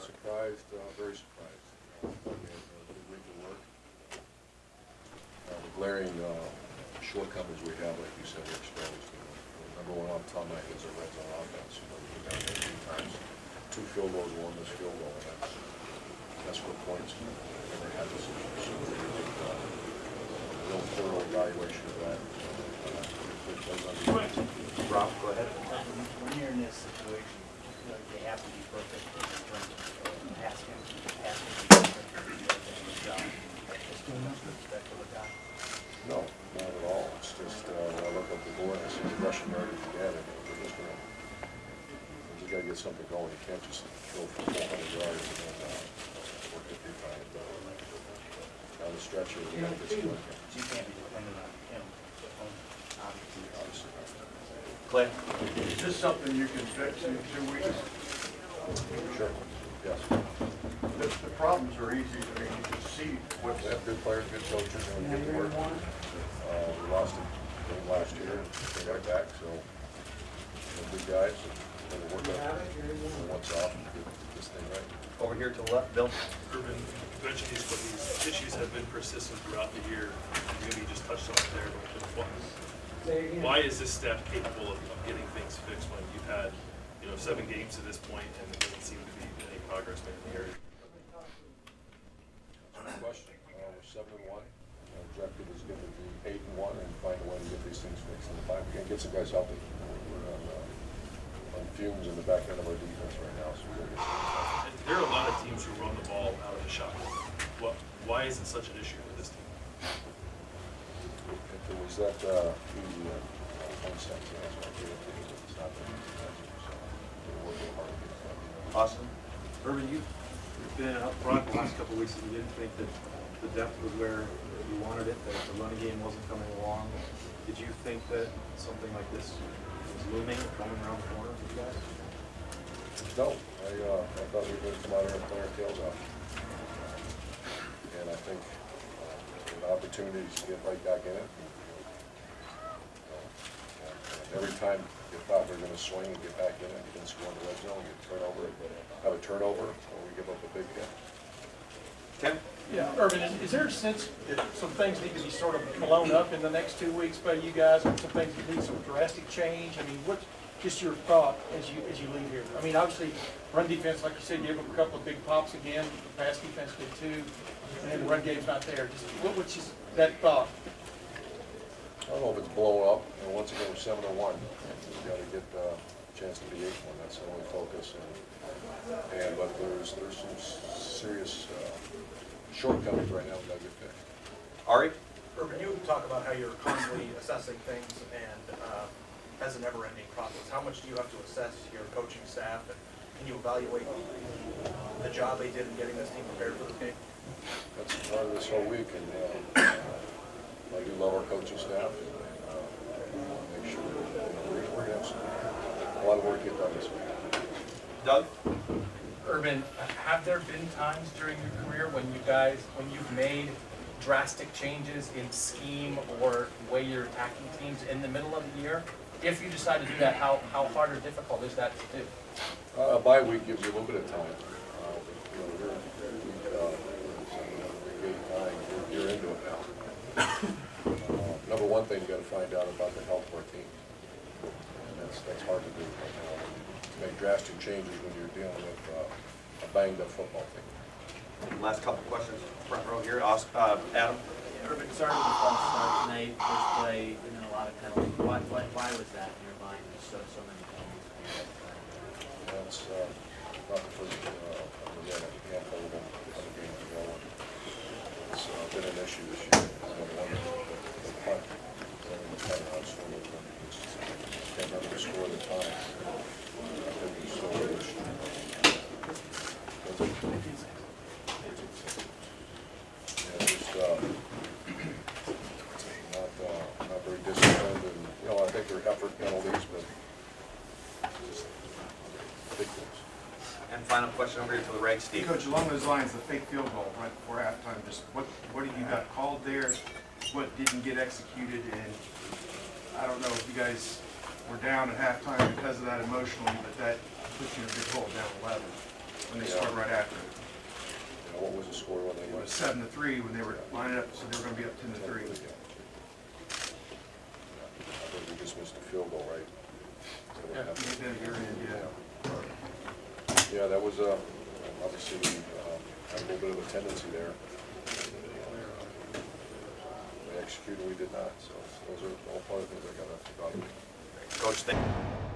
Surprised, very surprised. We had a good week of work. The glaring shortcomings we have, like you said, are exposed. Number one off the top of my head is our red zone offense. We've done it 18 times. 2 field goals, 1 missed field goal, and that's what points. And they had this real thorough evaluation of that. Rob, go ahead. When you're in this situation, like they have to be perfect in terms of passing, No, not at all. It's just, when I look up the board, I see the Russian yard if you get it. We're just gonna, you gotta get something going. You can't just throw for 400 yards and then work it through time. Down the stretch, you gotta get some work. You can't be dependent on him, Obviously. Clay? Is this something you can fix in 2 weeks? Sure, yes. The problems are easy, I mean, you can see what's, We have good players, good coaches, and we get to work. We lost a game last year, and they got it back, so they're good guys, and we'll work out what's off and get this thing right. Over here to the left, Bill. Urban, you mentioned these, but these issues have been persistent throughout the year. Maybe you just touched on it there, but why is this staff capable of getting things fixed when you've had, 7 games to this point and there doesn't seem to be any progress made in the area? Good question. We're 7-1. Our objective is going to be 8-1 and find a way to get these things fixed. And if we can get some guys healthy, we're on fumes in the back end of our defense right now, so we're going to get some guys healthy. There are a lot of teams who run the ball out of the shotgun. Why is it such an issue for this team? If it was that easy, one step, that's what I feel it is. It's not that easy. So we're working hard to get it done. Austin? Urban, you've been up front the last couple of weeks, and you didn't think that the depth was where you wanted it, that the running game wasn't coming along. Did you think that something like this was looming, coming around the corner for you guys? No, I thought we were going to come out here and play our tails off. And I think the opportunities to get right back in it. Every time you thought we were going to swing and get back in it, you didn't score in the red zone, you have a turnover, or we give up a big hit. Tim? Yeah, Urban, is there a sense that some things need to be sort of blown up in the next 2 weeks by you guys, and some things that need some drastic change? I mean, what's just your thought as you leave here? I mean, obviously, run defense, like you said, you have a couple of big pops again. The pass defense did too, and then the run game's not there. Just what's just that thought? I don't know if it's blown up. Once again, we're 7-1. We got to get a chance to be 8-1. That's the only focus. But there's some serious shortcomings right now we got to get fixed. Ari? Urban, you talk about how you're constantly assessing things and as a never-ending process. How much do you have to assess your coaching staff, and can you evaluate the job they did in getting this team prepared for this game? That's part of this whole week, and I do love our coaching staff. And, we want to make sure we're going to have a lot of work to get done this week. Doug? Urban, have there been times during your career when you've made drastic changes in scheme or way you're attacking teams in the middle of the year? If you decide to do that, how hard or difficult is that to do? A bye week gives you a little bit of time. You're into it now. Number one thing, you got to find out about the health of our team. And that's hard to do right now. To make drastic changes when you're dealing with a banged-up football team. Last couple questions, front row here. Adam? Urban, started with a false start tonight, first play, and then a lot of penalties. Why was that in your mind? So many penalties. That's not the first again, a handful of them other games ago. It's been an issue this year. The punt, the timeout sort of, can't remember the score at the time. I think we scored this year. Not very disciplined, and I think they're effort penalties, but just big things. And final question over here to the right, Steve. Coach, along those lines, the fake field goal right before halftime, just what did you got called there? What didn't get executed? And I don't know if you guys were down at halftime because of that emotionally, but that puts you in a big hole down 11. when they Yeah. scored right after. You know, what was the score when they It went? was 7-3 when they were lining up, so they were gonna be up 10-3. I think we just missed a field goal, right? Yeah, then at your end, yeah. Yeah, that was, obviously, we had a little bit of a tendency there. We executed, we did not, so those are all part of things I gotta evaluate. Coach, thank